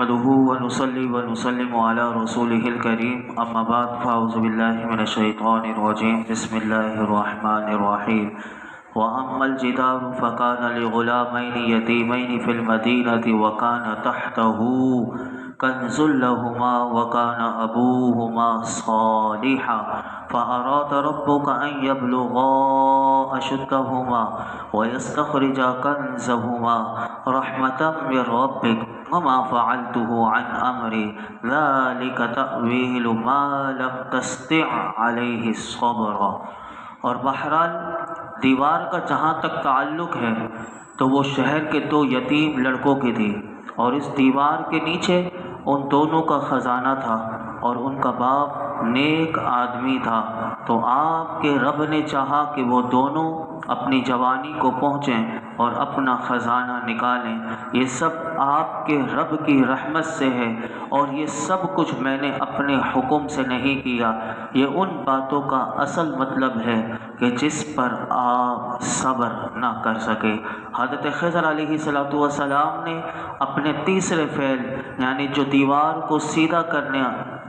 نحمده ونصلي ونسلم على رسوله الكريم اما بعد فاعوذ بالله من الشيطان الرجيم بسم الله الرحمن الرحيم واما الجدار فكان لغلامين يتيمين في المدينة وكان تحته كنز لهما وكان أبوهما صالحا فأراد ربك أن يبلغا أشدهما ويستخرجا كنزهما رحمة من ربك وما فعلته عن أمري ذلك تأويل ما لم تستطع عليه الصبر۔ اور بہرحال دیوار کا جہاں تک تعلق ہے تو وہ شہر کے دو یتیم لڑکوں کی تھی، اور اس دیوار کے نیچے ان دونوں کا خزانہ تھا اور ان کا باپ نیک آدمی تھا۔ تو آپ کے رب نے چاہا کہ وہ دونوں اپنی جوانی کو پہنچیں اور اپنا خزانہ نکالیں۔ یہ سب آپ کے رب کی رحمت سے ہے، اور یہ سب کچھ میں نے اپنے حکم سے نہیں کیا۔ یہ ان باتوں کا اصل مطلب ہے کہ جس پر آپ صبر نہ کر سکے۔ حضرت خضر علیہ السلام نے اپنے تیسرے فعل یعنی جو دیوار کو سیدھا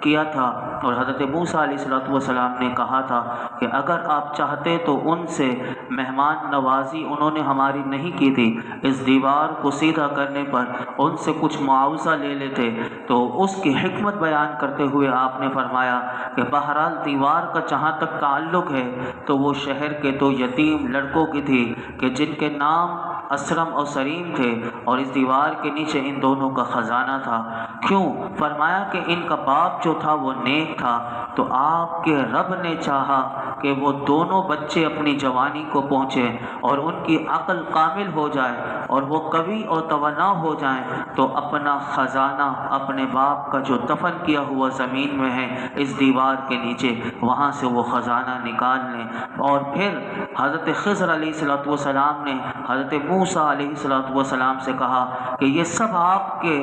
کیا تھا، اور حضرت موسیٰ علیہ السلام نے کہا تھا کہ اگر آپ چاہتے تو ان سے مہمان نوازی انہوں نے ہماری نہیں کی تھی، اس دیوار کو سیدھا کرنے پر ان سے کچھ معاوضہ لے لیتے۔ تو اس کی حکمت بیان کرتے ہوئے آپ نے فرمایا کہ بہرحال دیوار کا جہاں تک تعلق ہے تو وہ شہر کے دو یتیم لڑکوں کی تھی کہ جن کے نام اسرم اور سریم تھے، اور اس دیوار کے نیچے ان دونوں کا خزانہ تھا۔ کیوں؟ فرمایا کہ ان کا باپ جو تھا وہ نیک تھا، تو آپ کے رب نے چاہا کہ وہ دونوں بچے اپنی جوانی کو پہنچیں اور ان کی عقل کامل ہو جائے اور وہ قوی اور توانا ہو جائیں، تو اپنا خزانہ اپنے باپ کا جو دفن کیا ہوا زمین میں ہے اس دیوار کے نیچے، وہاں سے وہ خزانہ نکال لیں۔ اور پھر حضرت خضر علیہ السلام نے حضرت موسیٰ علیہ السلام سے کہا کہ یہ سب آپ کے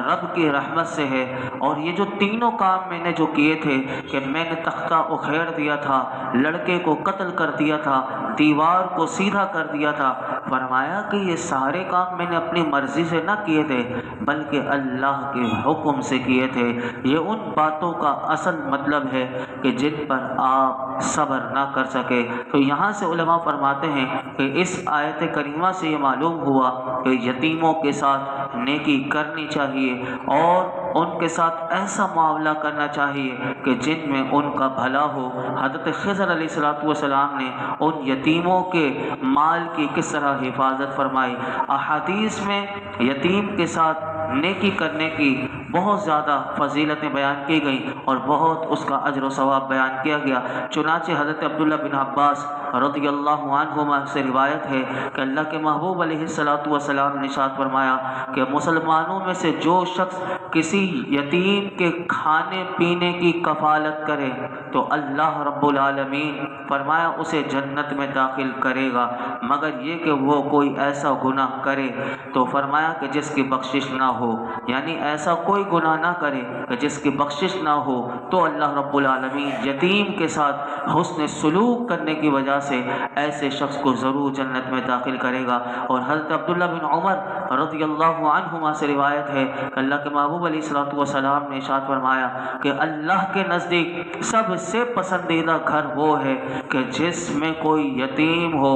رب کی رحمت سے ہے، اور یہ جو تینوں کام میں نے جو کیے تھے کہ میں نے تختہ اکھیڑ دیا تھا، لڑکے کو قتل کر دیا تھا، دیوار کو سیدھا کر دیا تھا، فرمایا کہ یہ سارے کام میں نے اپنی مرضی سے نہ کیے تھے بلکہ اللہ کے حکم سے کیے تھے۔ یہ ان باتوں کا اصل مطلب ہے کہ جن پر آپ صبر نہ کر سکے۔ تو یہاں سے علماء فرماتے ہیں کہ اس آیت کریمہ سے یہ معلوم ہوا کہ یتیموں کے ساتھ نیکی کرنی چاہیے اور ان کے ساتھ ایسا معاملہ کرنا چاہیے کہ جن میں ان کا بھلا ہو۔ حضرت خضر علیہ السلام نے ان یتیموں کے مال کی کس طرح حفاظت فرمائی۔ احادیث میں یتیم کے ساتھ نیکی کرنے کی بہت زیادہ فضیلتیں بیان کی گئیں اور بہت اس کا اجر و ثواب بیان کیا گیا۔ چنانچہ حضرت عبداللہ بن عباس رضی اللہ عنہما سے روایت ہے کہ اللہ کے محبوب علیہ السلام نے ارشاد فرمایا کہ مسلمانوں میں سے جو شخص کسی یتیم کے کھانے پینے کی کفالت کرے تو اللہ رب العالمین فرمایا اسے جنت میں داخل کرے گا، مگر یہ کہ وہ کوئی ایسا گناہ کرے تو فرمایا کہ جس کی بخشش نہ ہو، یعنی ایسا کوئی گناہ نہ کرے کہ جس کی بخشش نہ ہو، تو اللہ رب العالمین یتیم کے ساتھ حسن سلوک کرنے کی وجہ سے ایسے شخص کو ضرور جنت میں داخل کرے گا۔ اور حضرت عبداللہ بن عمر رضی اللہ عنہما سے روایت ہے کہ اللہ کے محبوب علیہ السلام نے ارشاد فرمایا کہ اللہ کے نزدیک سب سے پسندیدہ گھر وہ ہے کہ جس میں کوئی یتیم ہو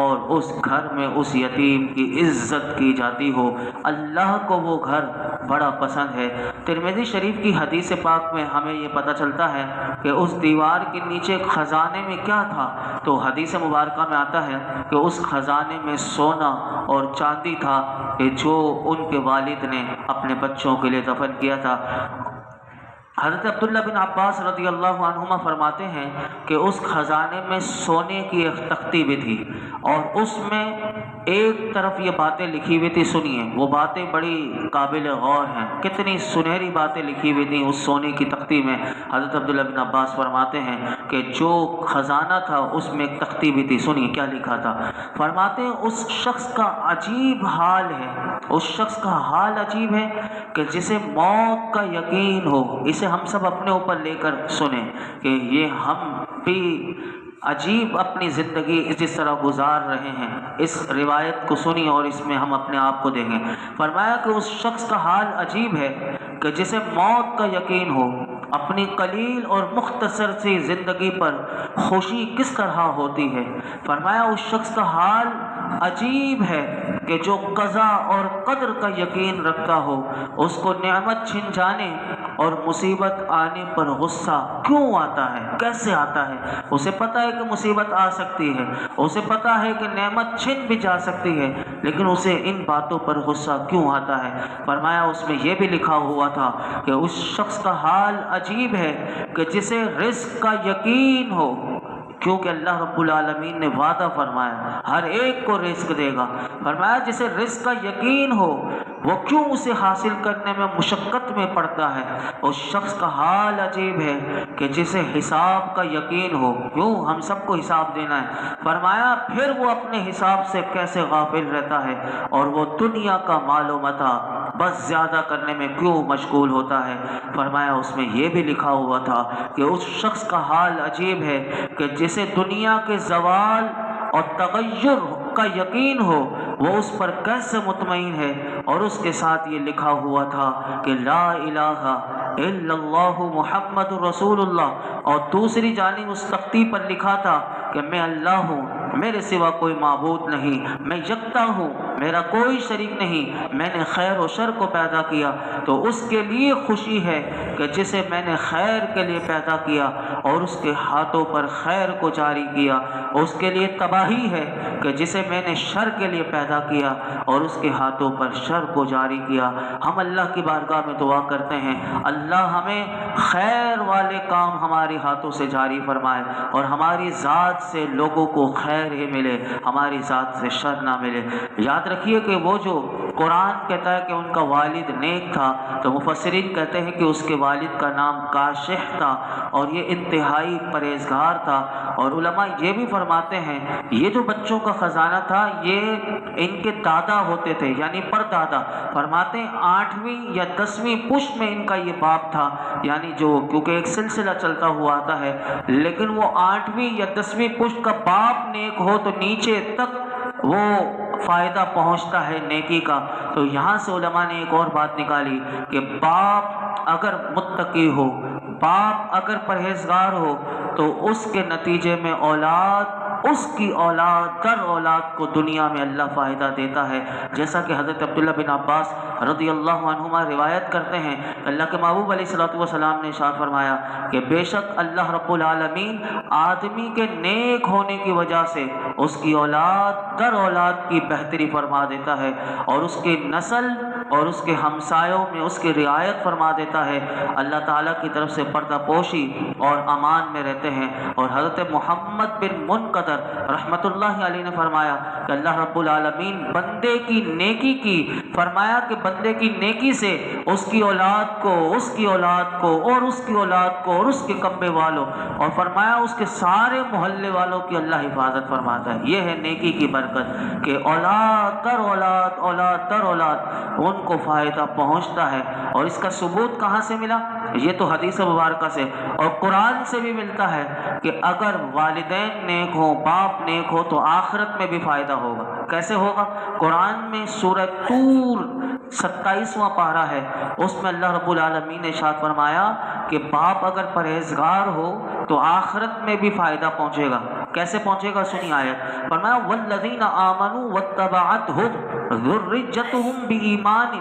اور اس گھر میں اس یتیم کی عزت کی جاتی ہو۔ اللہ کو وہ گھر بڑا پسند ہے۔ ترمذی شریف کی حدیث پاک میں ہمیں یہ پتہ چلتا ہے کہ اس دیوار کے نیچے خزانے میں کیا تھا، تو حدیث مبارکہ میں آتا ہے کہ اس خزانے میں سونا اور چاندی تھا کہ جو ان کے والد نے اپنے بچوں کے لیے دفن کیا تھا۔ حضرت عبداللہ بن عباس رضی اللہ عنہما فرماتے ہیں کہ اس خزانے میں سونے کی ایک تختی بھی تھی، اور اس میں ایک طرف یہ باتیں لکھی ہوئی تھی، سنیے وہ باتیں بڑی قابل غور ہیں، کتنی سنہری باتیں لکھی ہوئی تھیں اس سونے کی تختی میں۔ حضرت عبداللہ بن عباس فرماتے ہیں کہ جو خزانہ تھا اس میں ایک تختی بھی تھی، سنیے کیا لکھا تھا۔ فرماتے ہیں اس شخص کا عجیب حال ہے، اس شخص کا حال عجیب ہے کہ جسے موت کا یقین ہو۔ اسے ہم سب اپنے اوپر لے کر سنیں کہ یہ ہم بھی عجیب اپنی زندگی جس طرح گزار رہے ہیں، اس روایت کو سنی اور اس میں ہم اپنے آپ کو دیکھیں۔ فرمایا کہ اس شخص کا حال عجیب ہے کہ جسے موت کا یقین ہو، اپنی قلیل اور مختصر سی زندگی پر خوشی کس طرح ہوتی ہے۔ فرمایا اس شخص کا حال عجیب ہے کہ جو قضا اور قدر کا یقین رکھتا ہو، اس کو نعمت چھن جانے اور مصیبت آنے پر غصہ کیوں آتا ہے، کیسے آتا ہے۔ اسے پتہ ہے کہ مصیبت آ سکتی ہے، اسے پتہ ہے کہ نعمت چھن بھی جا سکتی ہے، لیکن اسے ان باتوں پر غصہ کیوں آتا ہے۔ فرمایا اس میں یہ بھی لکھا ہوا تھا کہ اس شخص کا حال عجیب ہے کہ جسے رزق کا یقین ہو، کیونکہ اللہ رب العالمین نے وعدہ فرمایا ہر ایک کو رزق دے گا۔ فرمایا جسے رزق کا یقین ہو وہ کیوں اسے حاصل کرنے میں مشقت میں پڑتا ہے۔ اس شخص کا حال عجیب ہے کہ جسے حساب کا یقین ہو، کیوں ہم سب کو حساب دینا ہے۔ فرمایا پھر وہ اپنے حساب سے کیسے غافل رہتا ہے اور وہ دنیا کا مال و متاع بس زیادہ کرنے میں کیوں مشغول ہوتا ہے۔ فرمایا اس میں یہ بھی لکھا ہوا تھا کہ اس شخص کا حال عجیب ہے کہ جسے دنیا کے زوال اور تغیر کا یقین ہو، وہ اس پر کیسے مطمئن ہے۔ اور اس کے ساتھ یہ لکھا ہوا تھا کہ لا الہ الا اللہ محمد رسول اللہ، اور دوسری جانب اس تختی پر لکھا تھا کہ میں اللہ ہوں، میرے سوا کوئی معبود نہیں، میں یکتا ہوں، میرا کوئی شریک نہیں، میں نے خیر و شر کو پیدا کیا تو اس کے لیے خوشی ہے کہ جسے میں نے خیر کے لیے پیدا کیا اور اس کے ہاتھوں پر خیر کو جاری کیا، اس کے لیے تباہی ہے کہ جسے میں نے شر کے لیے پیدا کیا اور اس کے ہاتھوں پر شر کو جاری کیا۔ ہم اللہ کی بارگاہ میں دعا کرتے ہیں اللہ ہمیں خیر والے کام ہمارے ہاتھوں سے جاری فرمائے اور ہماری ذات سے لوگوں کو خیر ہی ملے، ہماری ذات سے شر نہ ملے۔ یاد رکھیے کہ وہ جو قرآن کہتا ہے کہ ان کا والد نیک تھا، تو مفسرین کہتے ہیں کہ اس کے والد کا نام کاشح تھا اور یہ انتہائی پرہیزگار تھا۔ اور علماء یہ بھی فرماتے ہیں یہ جو بچوں کا خزانہ تھا یہ ان کے دادا ہوتے تھے، یعنی پردادا۔ فرماتے ہیں 8ویں یا 10ویں پشت میں ان کا یہ باپ تھا، یعنی جو کیونکہ ایک سلسلہ چلتا ہوا آتا ہے، لیکن وہ 8ویں یا 10ویں پشت کا باپ نیک ہو تو نیچے تک وہ فائدہ پہنچتا ہے نیکی کا۔ تو یہاں سے علماء نے ایک اور بات نکالی کہ باپ اگر متقی ہو، باپ اگر پرہیزگار ہو تو اس کے نتیجے میں اولاد، اس کی اولاد در اولاد کو دنیا میں اللہ فائدہ دیتا ہے۔ جیسا کہ حضرت عبداللہ بن عباس رضی اللہ عنہما روایت کرتے ہیں، اللہ کے محبوب علیہ الصلوۃ والسلام نے ارشاد فرمایا کہ بے شک اللہ رب العالمین آدمی کے نیک ہونے کی وجہ سے اس کی اولاد در اولاد کی بہتری فرما دیتا ہے اور اس کی نسل اور اس کے ہمسایوں میں اس کی رعایت فرما دیتا ہے۔ اللہ تعالیٰ کی طرف سے پردہ پوشی اور امان میں رہتے ہیں۔ اور حضرت محمد بن منقدر رحمت اللہ علیہ نے فرمایا کہ اللہ رب العالمین بندے کی نیکی کی، فرمایا کہ بندے کی نیکی سے اس کی اولاد کو، اس کی اولاد کو اور اس کی اولاد کو اور اس کے کنبے والوں، اور فرمایا اس کے سارے محلے والوں کی اللہ حفاظت فرماتا ہے۔ یہ ہے نیکی کی برکت کہ اولاد در اولاد، اولاد در اولاد ان کو فائدہ پہنچتا ہے۔ اور اس کا ثبوت کہاں سے ملا؟ یہ تو حدیث مبارکہ سے اور قرآن سے بھی ملتا ہے کہ اگر والدین نیک ہوں، باپ نیک ہو تو آخرت میں بھی فائدہ ہوگا۔ کیسے ہوگا؟ قرآن میں سورہ طور 27واں پارہ ہے، اس میں اللہ رب العالمین نے ارشاد فرمایا کہ باپ اگر پرہیزگار ہو تو آخرت میں بھی فائدہ پہنچے گا۔ کیسے پہنچے گا؟ سنی آیت، فرمایا والذین آمنوا واتبعتهم ذريتهم بإيمان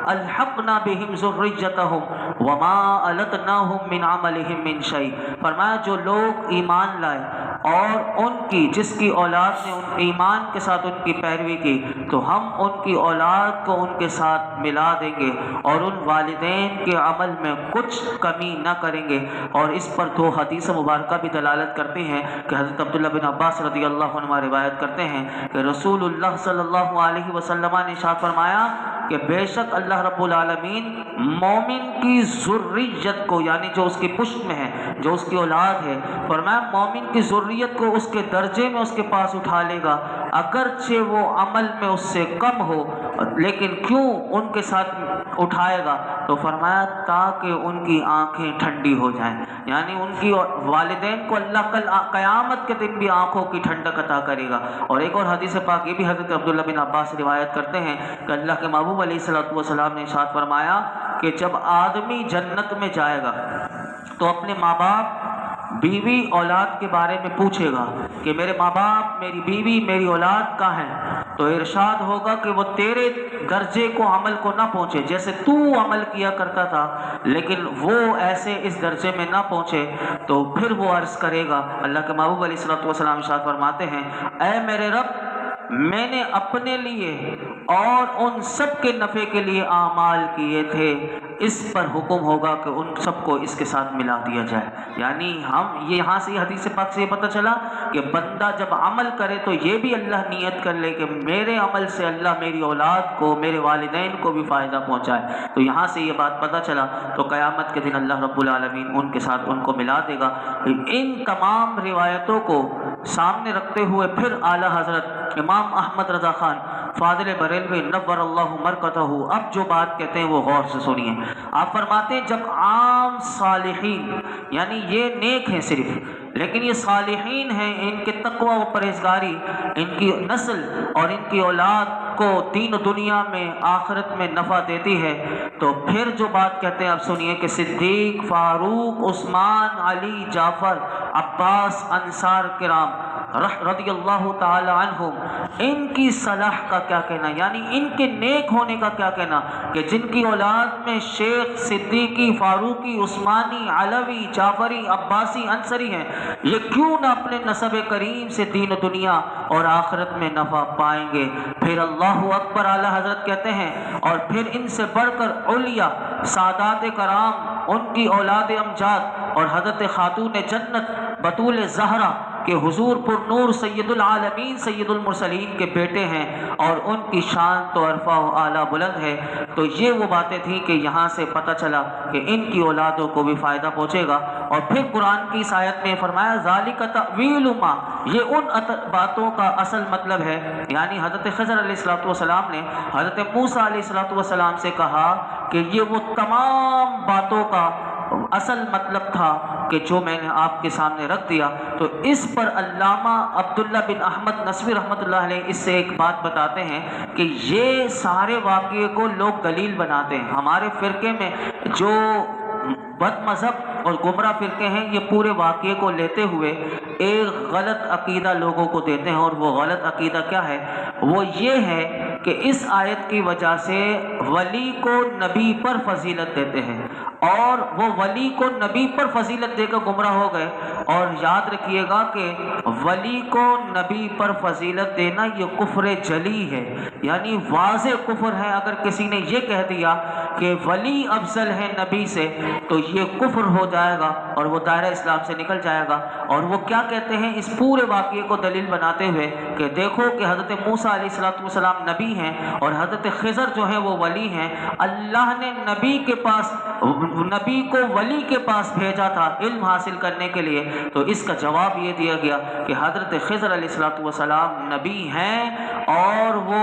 الحقنا بهم ذريتهم وما ألتناهم من عملهم من شيء۔ فرمایا جو لوگ ایمان لائے اور ان کی جس کی اولاد نے ان ایمان کے ساتھ ان کی پیروی کی تو ہم ان کی اولاد کو ان کے ساتھ ملا دیں گے اور ان والدین کے عمل میں کچھ کمی نہ کریں گے۔ اور اس پر دو حدیث مبارکہ بھی دلالت کرتی ہیں کہ حضرت عبداللہ بن عباس رضی اللہ عنہ روایت کرتے ہیں کہ رسول اللہ صلی اللہ علیہ وسلم نے ارشاد فرمایا کہ بے شک اللہ رب العالمین مومن کی ذریت کو، یعنی جو اس کی پشت میں ہے، جو اس کی اولاد ہے، فرمایا مومن کی ذریت کو اس کے درجے میں اس کے پاس اٹھا لے گا، اگرچہ وہ عمل میں اس سے کم ہو لیکن کیوں ان کے ساتھ اٹھائے گا؟ تو فرمایا تاکہ ان کی آنکھیں ٹھنڈی ہو جائیں، یعنی ان کی والدین کو اللہ کل قیامت کے دن بھی آنکھوں کی ٹھنڈک عطا کرے گا۔ اور ایک اور حدیث پاک یہ بھی حضرت عبداللہ بن عباس روایت کرتے ہیں کہ اللہ کے محبوب علیہ الصلوۃ والسلام نے ارشاد فرمایا کہ جب آدمی جنت میں جائے گا تو اپنے ماں باپ، بیوی، اولاد کے بارے میں پوچھے گا کہ میرے ماں باپ، میری بیوی، میری اولاد کہاں ہیں؟ تو ارشاد ہوگا کہ وہ تیرے درجے کو، عمل کو نہ پہنچے، جیسے تو عمل کیا کرتا تھا لیکن وہ ایسے اس درجے میں نہ پہنچے۔ تو پھر وہ عرض کرے گا، اللہ کے محبوب علیہ الصلوۃ والسلام ارشاد فرماتے ہیں، اے میرے رب، میں نے اپنے لیے اور ان سب کے نفع کے لیے اعمال کیے تھے، اس پر حکم ہوگا کہ ان سب کو اس کے ساتھ ملا دیا جائے۔ یعنی ہم یہاں سے حدیث پاک سے یہ پتہ چلا کہ بندہ جب عمل کرے تو یہ بھی اللہ نیت کر لے کہ میرے عمل سے اللہ میری اولاد کو، میرے والدین کو بھی فائدہ پہنچائے۔ تو یہاں سے یہ بات پتہ چلا، تو قیامت کے دن اللہ رب العالمین ان کے ساتھ ان کو ملا دے گا۔ ان تمام روایتوں کو سامنے رکھتے ہوئے پھر اعلیٰ حضرت امام احمد رضا خان فاضل بریلوی نور اللہ مرکزہ اب جو بات کہتے ہیں وہ غور سے سنیے۔ آپ فرماتے ہیں جب عام صالحین، یعنی یہ نیک ہیں صرف، لیکن یہ صالحین ہیں، ان کے تقوی و پرہیزگاری ان کی نسل اور ان کی اولاد کو دین و دنیا میں، آخرت میں نفع دیتی ہے، تو پھر جو بات کہتے ہیں آپ سنیے کہ صدیق، فاروق، عثمان، علی، جعفر، عباس، انصار کرام رضی اللہ تعالی عنہم، ان کی صلاح کا کیا کہنا، یعنی ان کے نیک ہونے کا کیا کہنا، کہ جن کی اولاد میں شیخ، صدیقی، فاروقی، عثمانی، علوی، جعفری، عباسی، انصری ہیں، یہ کیوں نہ اپنے نسب کریم سے دین و دنیا اور آخرت میں نفع پائیں گے؟ پھر اللہ اکبر اعلیٰ حضرت کہتے ہیں، اور پھر ان سے بڑھ کر اولیاء، سادات کرام، ان کی اولاد امجاد اور حضرت خاتون جنت بطول زہرا کہ حضور پر نور سید العالمین سید المرسلین کے بیٹے ہیں، اور ان کی شان تو عرفہ و اعلیٰ بلند ہے۔ تو یہ وہ باتیں تھیں کہ یہاں سے پتہ چلا کہ ان کی اولادوں کو بھی فائدہ پہنچے گا۔ اور پھر قرآن کی اس آیت میں فرمایا ذالک تأویل ما، یہ ان باتوں کا اصل مطلب ہے، یعنی حضرت خضر علیہ السلام نے حضرت موسیٰ علیہ السلام سے کہا کہ یہ وہ تمام باتوں کا اصل مطلب تھا کہ جو میں نے آپ کے سامنے رکھ دیا۔ تو اس پر علامہ عبداللہ بن احمد نصفی رحمۃ اللہ علیہ اس سے ایک بات بتاتے ہیں کہ یہ سارے واقعے کو لوگ دلیل بناتے ہیں۔ ہمارے فرقے میں جو بد مذہب اور گمراہ فرقے ہیں، یہ پورے واقعے کو لیتے ہوئے ایک غلط عقیدہ لوگوں کو دیتے ہیں، اور وہ غلط عقیدہ کیا ہے؟ وہ یہ ہے کہ اس آیت کی وجہ سے ولی کو نبی پر فضیلت دیتے ہیں، اور وہ ولی کو نبی پر فضیلت دے کر گمراہ ہو گئے۔ اور یاد رکھیے گا کہ ولی کو نبی پر فضیلت دینا یہ کفر جلی ہے، یعنی واضح کفر ہے۔ اگر کسی نے یہ کہہ دیا کہ ولی افضل ہے نبی سے تو یہ کفر ہو جائے گا اور وہ دائرہ اسلام سے نکل جائے گا۔ اور وہ کیا کہتے ہیں اس پورے واقعے کو دلیل بناتے ہوئے کہ دیکھو کہ حضرت موسیٰ علیہ السلام نبی ہیں اور حضرت خضر جو ہیں وہ ولی ہیں۔ اللہ نے نبی کو ولی کے پاس بھیجا تھا علم حاصل کرنے کے لیے، تو اس کا جواب یہ دیا گیا کہ حضرت خضر علیہ السلام نبی ہیں اور وہ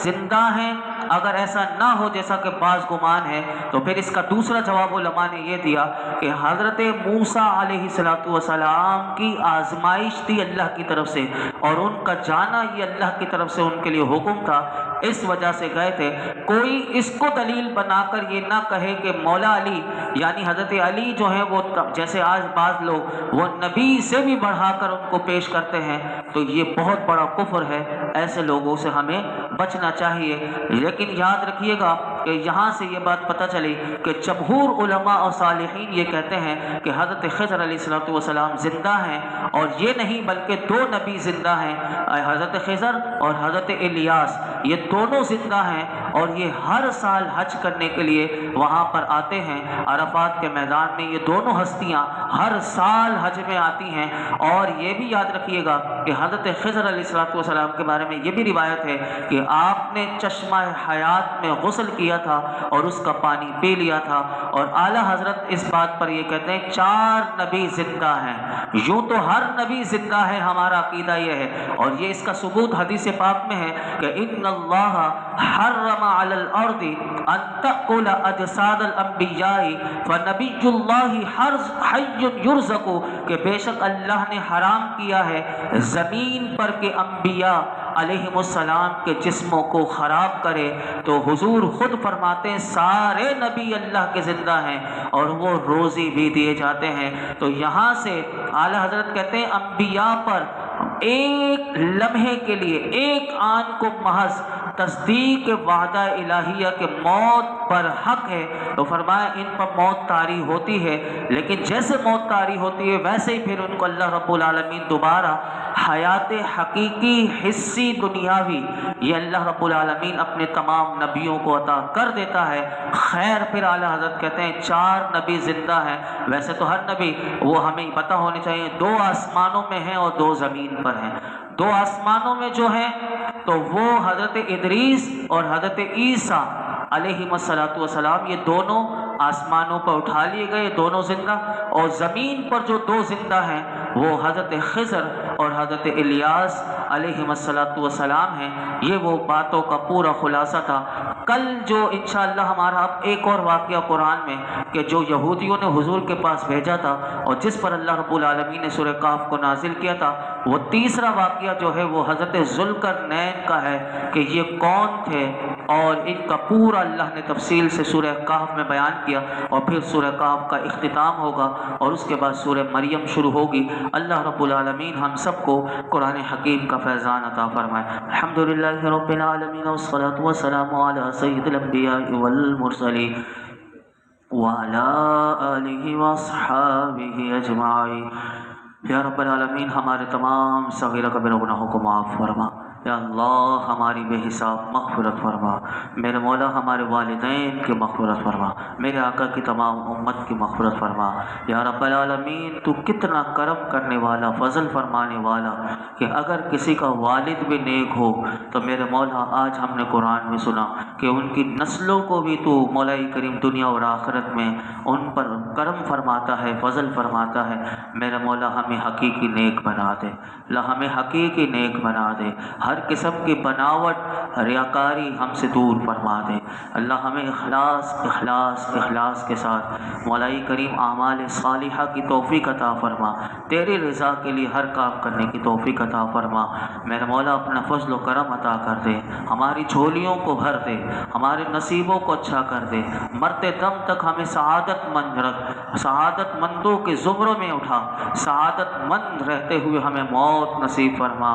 زندہ ہیں۔ اگر ایسا نہ ہو جیسا کہ بعض گمان ہے تو پھر اس کا دوسرا جواب علماء نے یہ دیا کہ حضرت موسیٰ علیہ السلام کی آزمائش تھی اللہ کی طرف سے، اور ان کا جانا یہ اللہ کی طرف سے ان کے لیے حکم تھا، اس وجہ سے گئے تھے۔ کوئی اس کو دلیل بنا کر یہ نہ کہے کہ مولا علی یعنی حضرت علی جو ہیں وہ جیسے آج بعض لوگ وہ نبی سے بھی بڑھا کر ان کو پیش کرتے ہیں، تو یہ بہت بڑا کفر ہے۔ ایسے لوگوں سے ہمیں بچنا چاہیے۔ لیکن یاد رکھیے گا کہ یہاں سے یہ بات پتہ چلی کہ جمہور علماء اور صالحین یہ کہتے ہیں کہ حضرت خضر علیہ السلام زندہ ہیں، اور یہ نہیں بلکہ دو نبی زندہ ہیں، حضرت خضر اور حضرت الیاس، یہ دونوں زندہ ہیں، اور یہ ہر سال حج کرنے کے لیے وہاں پر آتے ہیں عرفات کے میدان میں۔ یہ دونوں ہستیاں ہر سال حج میں آتی ہیں۔ اور یہ بھی یاد رکھیے گا کہ حضرت خضر علیہ السلام کے بارے میں یہ بھی روایت ہے کہ آپ نے چشمہ حیات میں غسل کیا تھا اور اس کا پانی پی لیا تھا۔ اور اعلیٰ حضرت اس بات پر یہ کہتے ہیں 4 نبی زندہ ہیں۔ یوں تو ہر نبی زندہ ہے، ہمارا عقیدہ یہ ہے، اور یہ اس کا ثبوت حدیث پاک میں ہے کہ ان اللہ حرم علی الارض ان تأکل اجساد الانبیاء فنبی اللہ حی یرزق، کہ بے شک اللہ نے حرام کیا ہے زمین پر کہ انبیاء علیہم السلام کے جسموں کو خراب کرے، تو حضور خود فرماتے ہیں سارے نبی اللہ کے زندہ ہیں اور وہ روزی بھی دیے جاتے ہیں۔ تو یہاں سے اعلی حضرت کہتے ہیں انبیاء پر ایک لمحے کے لیے، ایک آن کو محض تصدیق وعدہ الہیہ کے موت پر حق ہے، تو فرمایا ان پر موت طاری ہوتی ہے، لیکن جیسے موت طاری ہوتی ہے ویسے ہی پھر ان کو اللہ رب العالمین دوبارہ حیات حقیقی حصی دنیاوی یہ اللہ رب العالمین اپنے تمام نبیوں کو عطا کر دیتا ہے۔ خیر پھر اعلی حضرت کہتے ہیں 4 نبی زندہ ہیں، ویسے تو ہر نبی وہ ہمیں پتہ ہونے چاہیے 2 آسمانوں میں ہیں اور 2 زمین پر ہیں۔ 2 آسمانوں میں جو ہیں تو وہ حضرت ادریس اور حضرت عیسیٰ علیہم السلام، یہ دونوں آسمانوں پر اٹھا لیے گئے، دونوں زندہ، اور زمین پر جو 2 زندہ ہیں وہ حضرت خضر اور حضرت الیاس علیہم السلام ہیں۔ یہ وہ باتوں کا پورا خلاصہ تھا۔ کل جو انشاءاللہ ہمارا اب ایک اور واقعہ قرآن میں کہ جو یہودیوں نے حضور کے پاس بھیجا تھا اور جس پر اللہ رب العالمین نے سورہ کہف کو نازل کیا تھا، وہ تیسرا واقعہ جو ہے وہ حضرت ذوالقرنین کا ہے کہ یہ کون تھے، اور ان کا پورا اللہ نے تفصیل سے سورہ کہف میں بیان کیا، اور پھر سورہ کہف کا اختتام ہوگا اور اس کے بعد سورہ مریم شروع ہوگی۔ اللہ رب العالمین ہم سب کو قرآن حکیم کا فیضان عطا فرمائے۔ الحمدللہ رب العالمین والصلاة والسلام علی سید الانبیاء والمرسلین وعلی آلہ واصحابہ اجمعین۔ یا رب العالمین ہمارے تمام صغیرہ کبیرہ گناہوں کو معاف فرما، یا اللہ ہماری بے حساب مغفرت فرما، میرے مولا ہمارے والدین کی مغفرت فرما، میرے آقا کی تمام امت کی مغفرت فرما۔ یا رب العالمین تو کتنا کرم کرنے والا، فضل فرمانے والا کہ اگر کسی کا والد بھی نیک ہو تو میرے مولا آج ہم نے قرآن میں سنا کہ ان کی نسلوں کو بھی تو مولا کریم دنیا اور آخرت میں ان پر کرم فرماتا ہے، فضل فرماتا ہے۔ میرے مولا ہمیں حقیقی نیک بنا دے، اللہ ہمیں حقیقی نیک بنا دے، ہر قسم کی بناوٹ ریاکاری ہم سے دور فرما دے۔ اللہ ہمیں اخلاص کے ساتھ مولائی کریم اعمال صالحہ کی توفیق عطا فرما، تیری رضا کے لیے ہر کام کرنے کی توفیق عطا فرما۔ میرے مولا اپنا فضل و کرم عطا کر دے، ہماری جھولیوں کو بھر دے، ہمارے نصیبوں کو اچھا کر دے، مرتے دم تک ہمیں سعادت مند رکھ، سعادت مندوں کے زمروں میں اٹھا، سعادت مند رہتے ہوئے ہمیں موت نصیب فرما،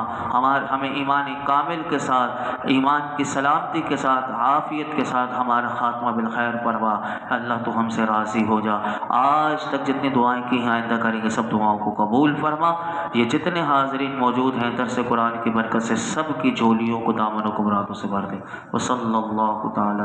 ہمیں ایمان کامل کے ساتھ، ایمان کی سلامتی کے ساتھ، عافیت کے ساتھ ہمارا خاتمہ بالخیر فرما۔ اللہ تو ہم سے راضی ہو جا۔ آج تک جتنی دعائیں کی ہیں آئندہ کریں گے سب دعاؤں کو قبول فرما۔ یہ جتنے حاضرین موجود ہیں درس قرآن کی برکت سے سب کی جھولیوں کو دامنوں کو مرادوں سے بھر دے۔ وصلی اللہ تعالی